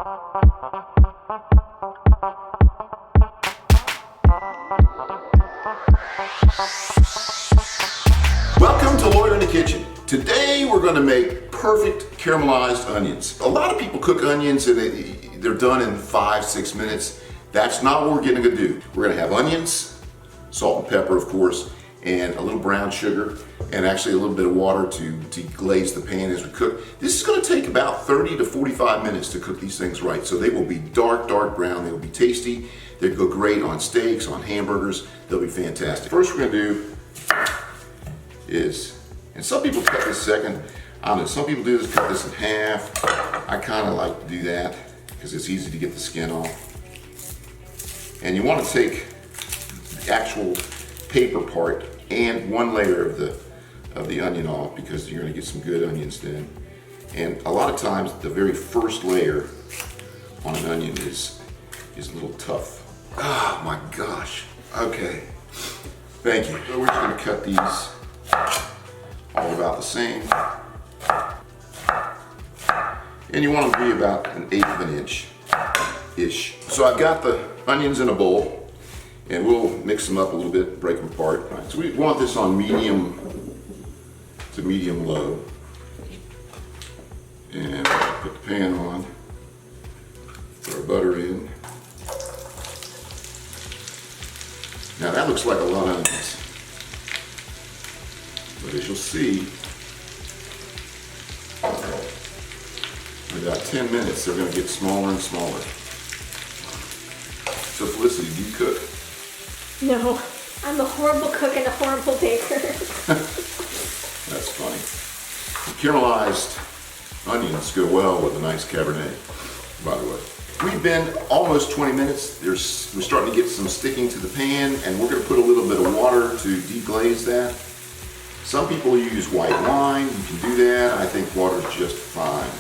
Welcome to Lawyer in the Kitchen. Today we're going to make perfect caramelized onions. A lot of people cook onions and they're done in 5-6 minutes. That's not what we're going to do. We're going to have onions, salt and pepper of course, and a little brown sugar, and actually a little bit of water to glaze the pan as we cook. This is going to take about 30 to 45 minutes to cook these things right. So they will be dark brown. They will be tasty. They go great on steaks, on hamburgers. They'll be fantastic. First we're going to do is, and some people cut this second, I don't know, some people do this, cut this in half. I kind of like to do that because it's easy to get the skin off. And you want to take the actual paper part and one layer of the onion off because you're going to get some good onions then. And a lot of times the very first layer on an onion is a little tough. Oh my gosh. Okay. Thank you. So we're just going to cut these all about the same. And you want them to be about 1/8 of an inch-ish. So I've got the onions in a bowl, and we'll mix them up a little bit, break them apart. All right, so we want this on medium to medium low. And put the pan on, put our butter in. Now that looks like a lot of onions. But as you'll see, in about 10 minutes, they're going to get smaller and smaller. So Felicity, do you cook? No, I'm a horrible cook and a horrible baker. That's funny. Caramelized onions go well with a nice Cabernet, by the way. We've been almost 20 minutes. We're starting to get some sticking to the pan, and we're going to put a little bit of water to deglaze that. Some people use white wine. You can do that. I think water's just fine.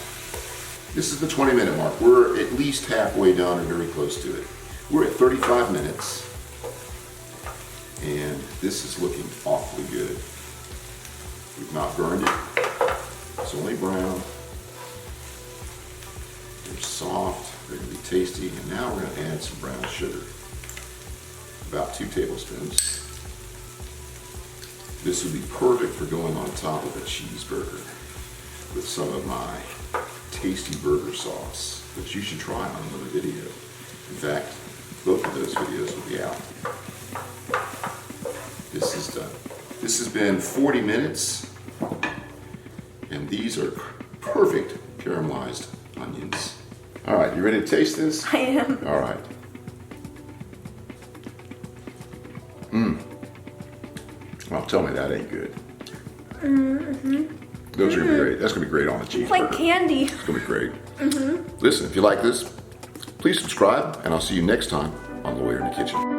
This is the 20-minute mark. We're at least halfway done or very close to it. We're at 35 minutes, and this is looking awfully good. We've not burned it. It's only brown. They're soft. They're going to be tasty. And now we're going to add some brown sugar. About 2 tablespoons. This would be perfect for going on top of a cheeseburger with some of my tasty burger sauce, which you should try on another video. In fact, both of those videos will be out. This is done. This has been 40 minutes, and these are perfect caramelized onions. All right, you ready to taste this? I am. All right. Well, tell me that ain't good. Those are gonna be great. That's gonna be great on a cheeseburger. It's like candy. It's gonna be great. Listen, if you like this, please subscribe, and I'll see you next time on Lawyer in the Kitchen.